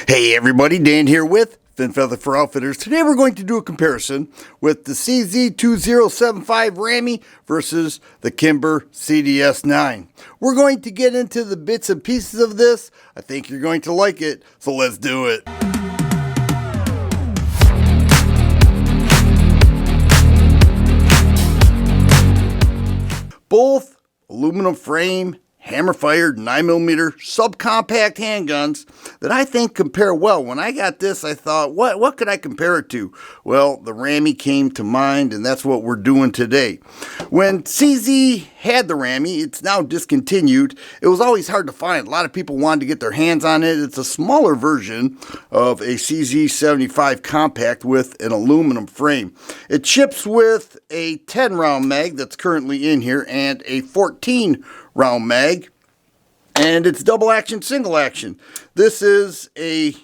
Hey everybody, Dan here with Fin Feather for Outfitters. Today we're going to do a comparison with the CZ2075 Rami versus the Kimber CDS9. We're going to get into the bits and pieces of this. I think you're going to like it, so let's do it. Both aluminum frame, hammer-fired 9mm subcompact handguns that I think compare well. When I got this, I thought, what could I compare it to? Well, the Rami came to mind, and that's what we're doing today. When CZ had the Rami, it's now discontinued. It was always hard to find. A lot of people wanted to get their hands on it. It's a smaller version of a CZ75 compact with an aluminum frame. It ships with a 10-round mag that's currently in here and a 14-round mag, and it's double action, single action. This is a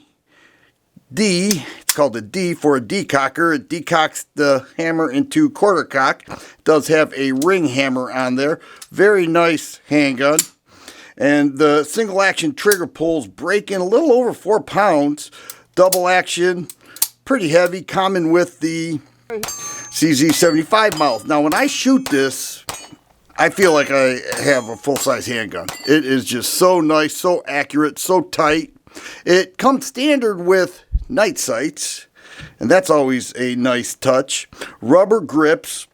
D. It's called a D for a decocker. It decocks the hammer into quarter cock. It does have a ring hammer on there. Very nice handgun. And the single action trigger pulls break in a little over 4 pounds. Double action, pretty heavy, common with the CZ75 models. Now when I shoot this, I feel like I have a full-size handgun. It is just so nice, so accurate, so tight. It comes standard with night sights, and that's always a nice touch. Rubber grips.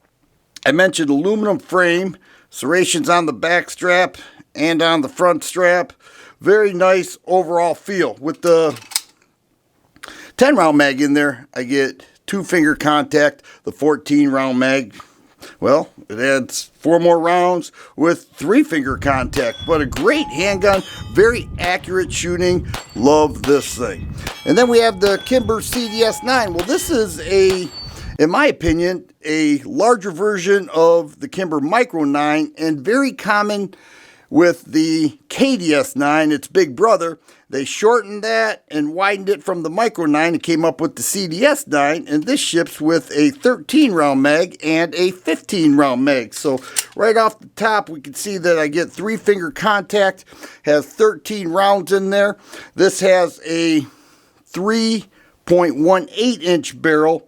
I mentioned aluminum frame, serrations on the back strap and on the front strap. Very nice overall feel. With the 10-round mag in there, I get 2-finger contact. The 14-round mag, well, it adds 4 more rounds with 3-finger contact, but a great handgun, very accurate shooting. Love this thing. And then we have the Kimber CDS9. Well, this is in my opinion, a larger version of the Kimber Micro 9 and very common with the KDS9, its big brother. They shortened that and widened it from the Micro 9 and came up with the CDS9, and this ships with a 13-round mag and a 15-round mag. So right off the top, we can see that I get 3-finger contact, has 13 rounds in there. This has a 3.18-inch barrel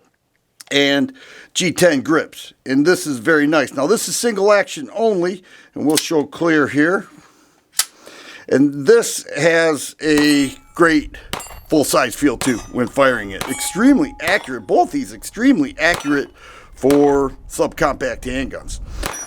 and G10 grips, and this is very nice. Now this is single action only, and we'll show clear here. And this has a great full-size feel too when firing it. Extremely accurate. Both these extremely accurate for subcompact handguns.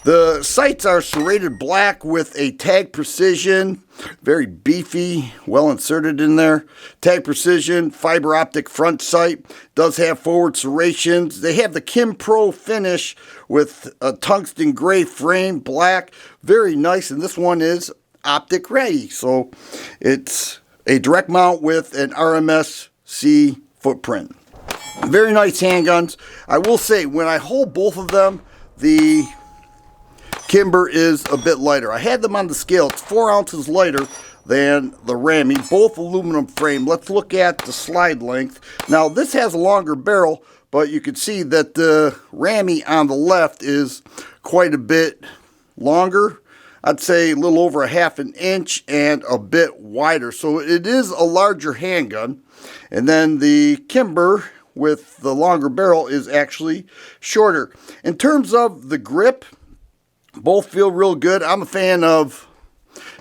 The sights are serrated black with a tag precision, very beefy, well inserted in there. Tag precision, fiber optic front sight, does have forward serrations. They have the Kim Pro finish with a tungsten gray frame, black, very nice. And this one is optic ready, so it's a direct mount with an RMS-C footprint. Very nice handguns. I will say, when I hold both of them, the Kimber is a bit lighter. I had them on the scale. It's 4 ounces lighter than the Rami, both aluminum frame. Let's look at the slide length. Now this has a longer barrel, but you can see that the Rami on the left is quite a bit longer. I'd say a little over 1/2 inch and a bit wider. So it is a larger handgun. And then the Kimber with the longer barrel is actually shorter. In terms of the grip, both feel real good. I'm a fan of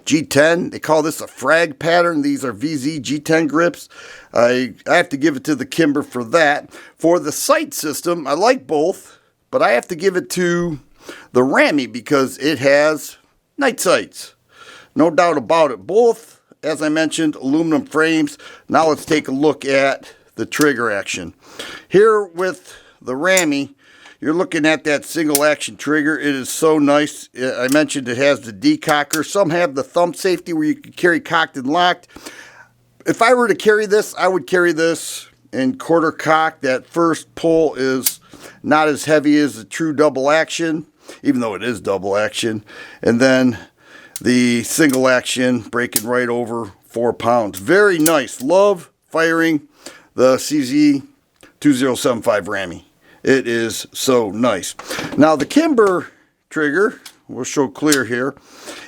G10. They call this a frag pattern. These are VZ G10 grips. I have to give it to the Kimber for that. For the sight system, I like both, but I have to give it to the Rami because it has night sights. No doubt about it. Both, as I mentioned, aluminum frames. Now let's take a look at the trigger action. Here with the Rami, you're looking at that single action trigger. It is so nice. I mentioned it has the decocker. Some have the thumb safety where you can carry cocked and locked. If I were to carry this, I would carry this in quarter cock. That first pull is not as heavy as the true double action, even though it is double action. And then the single action breaking right over 4 pounds. Very nice. Love firing the CZ2075 Rami. It is so nice. Now the Kimber trigger, we'll show clear here,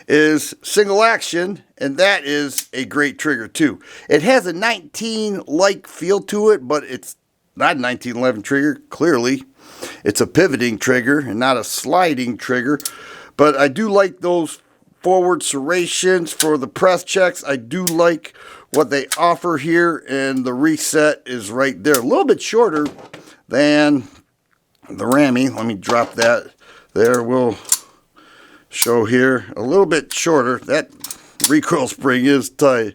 is single action, and that is a great trigger too. It has a 19-like feel to it, but it's not a 1911 trigger, clearly. It's a pivoting trigger and not a sliding trigger. But I do like those forward serrations for the press checks. I do like what they offer here, and the reset is right there. A little bit shorter than the Rami. Let me drop that there. We'll show here a little bit shorter. That recoil spring is tight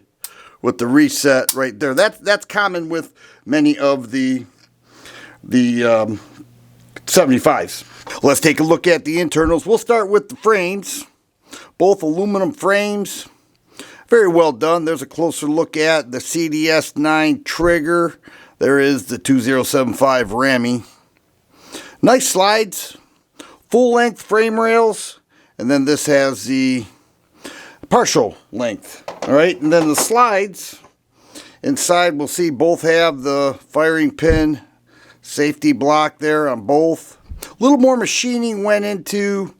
with the reset right there. That's common with many of the 75s. Let's take a look at the internals. We'll start with the frames. Both aluminum frames. Very well done. There's a closer look at the CDS9 trigger. There is the 2075 Rami. Nice slides. Full length frame rails. And then this has the partial length. Alright, and then the slides inside, we'll see both have the firing pin safety block there on both. A little more machining went into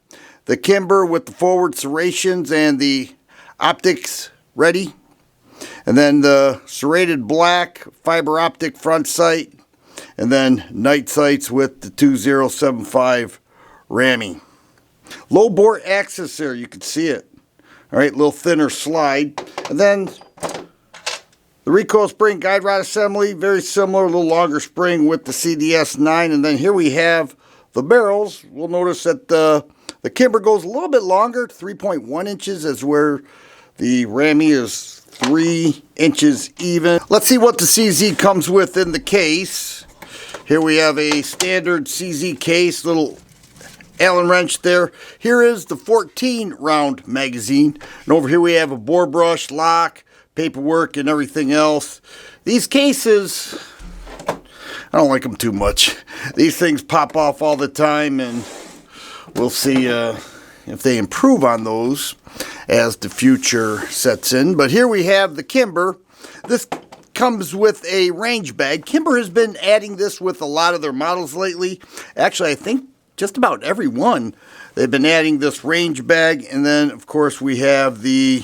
the Kimber with the forward serrations and the optics ready. And then the serrated black fiber optic front sight. And then night sights with the 2075 Rami. Low bore axis there, you can see it. Alright, a little thinner slide. And then the recoil spring guide rod assembly, very similar, a little longer spring with the CDS9. And then here we have the barrels. We'll notice that the Kimber goes a little bit longer, 3.1 inches is where the Rami is 3 inches even. Let's see what the CZ comes with in the case. Here we have a standard CZ case, little Allen wrench there. Here is the 14 round magazine. And over here we have a bore brush, lock, paperwork, and everything else. These cases, I don't like them too much. These things pop off all the time, and we'll see if they improve on those as the future sets in. But here we have the Kimber. This comes with a range bag. Kimber has been adding this with a lot of their models lately. Actually, I think just about every one. They've been adding this range bag, and then of course we have the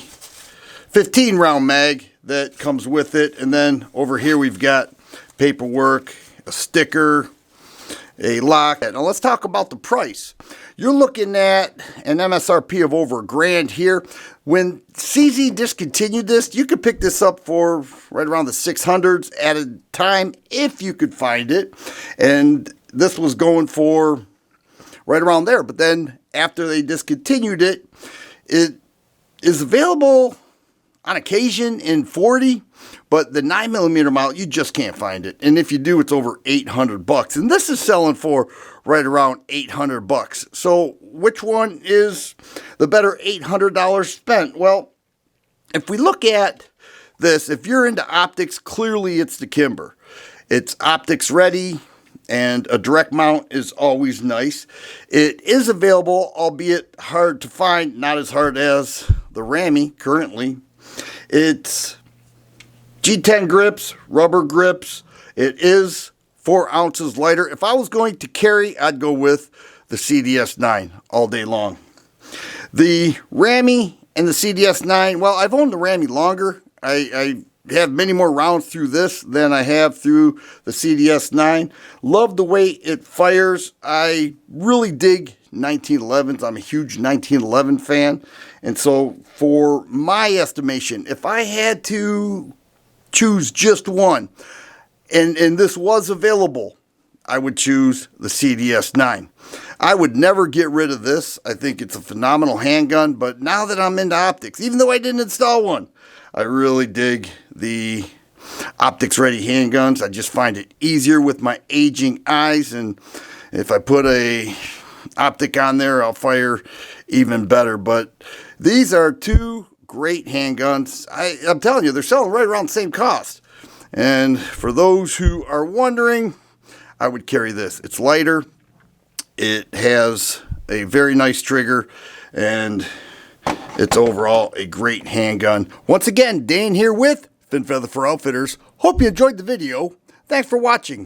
15 round mag that comes with it. And then over here we've got paperwork, a sticker, a lock. Now let's talk about the price. You're looking at an MSRP of over $1,000 here. When CZ discontinued this, you could pick this up for right around the 600s at a time if you could find it. And this was going for right around there. But then after they discontinued it, it is available on occasion in 40, but the 9mm model, you just can't find it. And if you do, it's over $800. And this is selling for right around $800. So which one is the better $800 spent? Well, if we look at this, if you're into optics, clearly it's the Kimber. It's optics ready, and a direct mount is always nice. It is available, albeit hard to find, not as hard as the Rami currently. It's G10 grips, rubber grips. It is 4 ounces lighter. If I was going to carry, I'd go with the CDS9 all day long. The Rami and the CDS9, well, I've owned the Rami longer. I have many more rounds through this than I have through the CDS9. Love the way it fires. I really dig 1911s. I'm a huge 1911 fan. And so for my estimation, if I had to choose just one, and this was available, I would choose the CDS9. I would never get rid of this. I think it's a phenomenal handgun, but now that I'm into optics, even though I didn't install one, I really dig the optics ready handguns. I just find it easier with my aging eyes, and if I put a optic on there, I'll fire even better. But these are two great handguns. I'm telling you, they're selling right around the same cost. And for those who are wondering, I would carry this. It's lighter. It has a very nice trigger, and it's overall a great handgun. Once again, Dane here with Fin Feather for Outfitters. Hope you enjoyed the video. Thanks for watching.